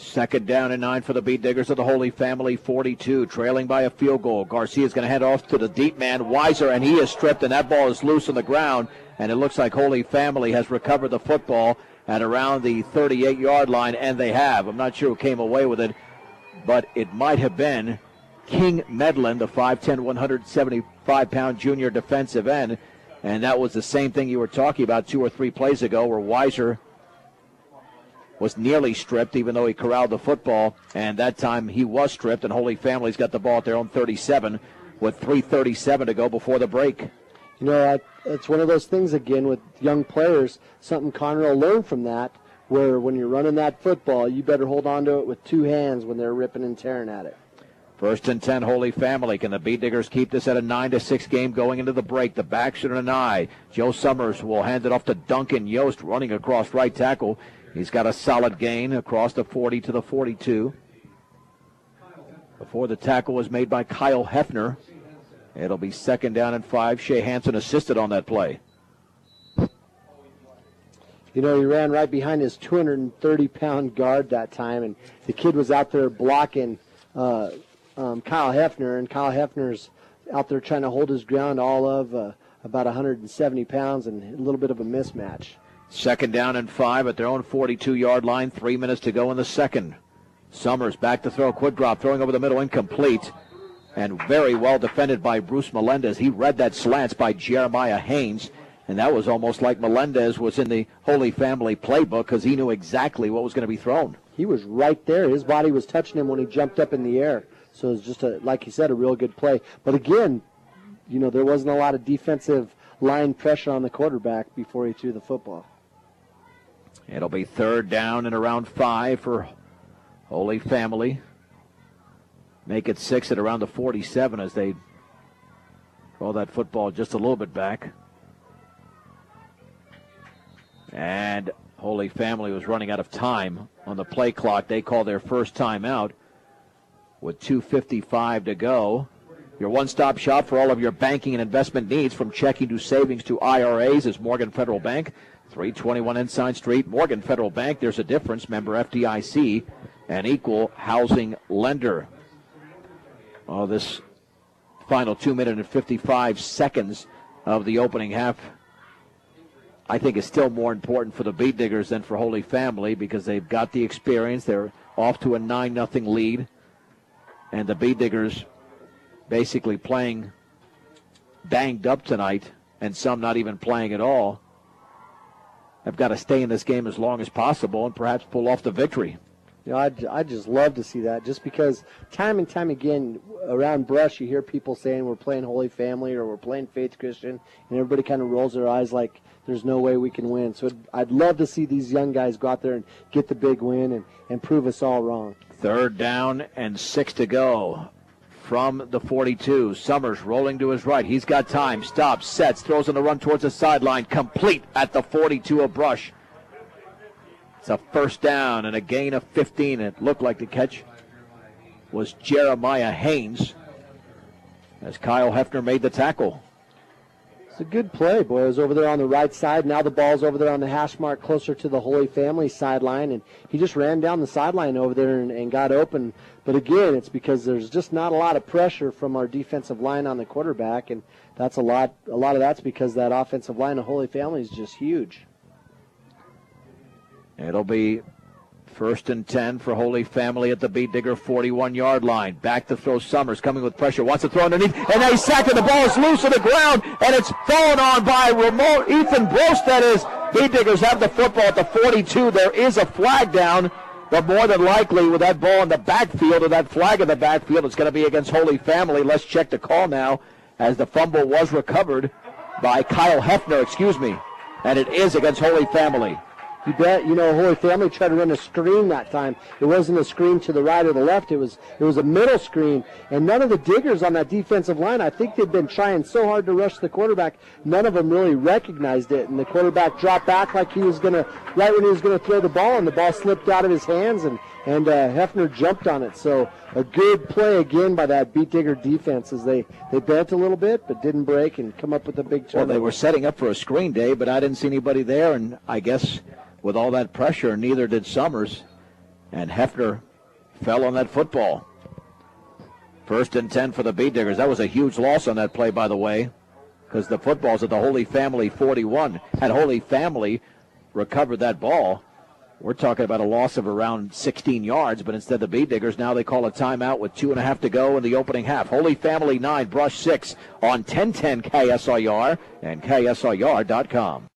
Second down and 9 for the Beat Diggers of the Holy Family 42, trailing by a field goal. Garcia's going to head off to the deep man, Weiser, and he is stripped, and that ball is loose on the ground, and it looks like Holy Family has recovered the football at around the 38-yard line, and they have. I'm not sure who came away with it, but it might have been King Medlin, the 5'10", 175-pound junior defensive end, and that was the same thing you were talking about 2 or 3 plays ago where Weiser was nearly stripped even though he corralled the football, and that time he was stripped, and Holy Family's got the ball at their own 37 with 3:37 to go before the break. You know, it's one of those things, again, with young players, something Conroe learned from that, where when you're running that football, you better hold on to it with 2 hands when they're ripping and tearing at it. 1st and 10, Holy Family. Can the Beat Diggers keep this at a 9-6 game going into the break? The backs are an eye. Joe Summers will hand it off to Duncan Yost, running across right tackle. He's got a solid gain across the 40 to the 42. Before the tackle was made by Kyle Hefner. It'll be 2nd down and 5. Shea Hansen assisted on that play. You know, he ran right behind his 230-pound guard that time, and the kid was out there blocking Kyle Hefner, and Kyle Hefner's out there trying to hold his ground, all of about 170 pounds, and a little bit of a mismatch. 2nd down and 5 at their own 42-yard line. 3 minutes to go in the second. Summers back to throw. Quick drop, throwing over the middle, incomplete. And very well defended by Bruce Melendez. He read that slants by Jeremiah Haynes. And that was almost like Melendez was in the Holy Family playbook because he knew exactly what was going to be thrown. He was right there. His body was touching him when he jumped up in the air. So it was just, like you said, a real good play. But again, you know, there wasn't a lot of defensive line pressure on the quarterback before he threw the football. It'll be 3rd down and around 5 for Holy Family. Make it 6 at around the 47 as they throw that football just a little bit back. And Holy Family was running out of time on the play clock. They call their first timeout with 2:55 to go. Your one-stop shop for all of your banking and investment needs, from checking to savings to IRAs, is Morgan Federal Bank. 321 Ensign Street, Morgan Federal Bank. There's a difference. Member FDIC, an equal housing lender. Oh, this final 2 minutes and 55 seconds of the opening half, I think, is still more important for the Beat Diggers than for Holy Family because they've got the experience. They're off to a 9-0 lead. And the Beat Diggers basically playing banged up tonight, and some not even playing at all. Have got to stay in this game as long as possible and perhaps pull off the victory. You know, I just love to see that, just because time and time again around Brush you hear people saying we're playing Holy Family or we're playing Faith Christian, and everybody kind of rolls their eyes like there's no way we can win. So I'd love to see these young guys go out there and get the big win and prove us all wrong. 3rd down and 6 to go from the 42. Summers rolling to his right. He's got time. Stops, sets, throws on the run towards the sideline. Complete at the 42 of Brush. It's a 1st down and a gain of 15. It looked like the catch was Jeremiah Haynes as Kyle Hefner made the tackle. It's a good play, boy. It was over there on the right side. Now the ball's over there on the hash mark closer to the Holy Family sideline, and he just ran down the sideline over there and got open. But again, it's because there's just not a lot of pressure from our defensive line on the quarterback, and that's a lot of that's because that offensive line of Holy Family is just huge. It'll be 1st and 10 for Holy Family at the Beat Digger 41-yard line. Back to throw. Summers coming with pressure. Wants to throw underneath. And they sack it. The ball is loose on the ground. And it's thrown on by Ethan Brost. That is, Beat Diggers have the football at the 42. There is a flag down. But more than likely, with that ball in the backfield or that flag in the backfield, it's going to be against Holy Family. Let's check the call now as the fumble was recovered by Kyle Hefner, And it is against Holy Family. You bet. You know, Holy Family tried to run a screen that time. It wasn't a screen to the right or the left. It was a middle screen. And none of the Diggers on that defensive line, I think they've been trying so hard to rush the quarterback, none of them really recognized it. And the quarterback dropped back like he was going to, right when he was going to throw the ball, and the ball slipped out of his hands, and Hefner jumped on it. So a good play again by that Beat Digger defense as they bent a little bit but didn't break and come up with a big turnover. Well, they were setting up for a screen, Dave, but I didn't see anybody there, and I guess with all that pressure, neither did Summers. And Hefner fell on that football. 1st and 10 for the Bee Diggers. That was a huge loss on that play, by the way, because the football's at the Holy Family 41. Had Holy Family recovered that ball, we're talking about a loss of around 16 yards, but instead the Bee Diggers, now they call a timeout with 2.5 to go in the opening half. Holy Family 9, Brush 6 on 1010 KSIR and KSIR.com.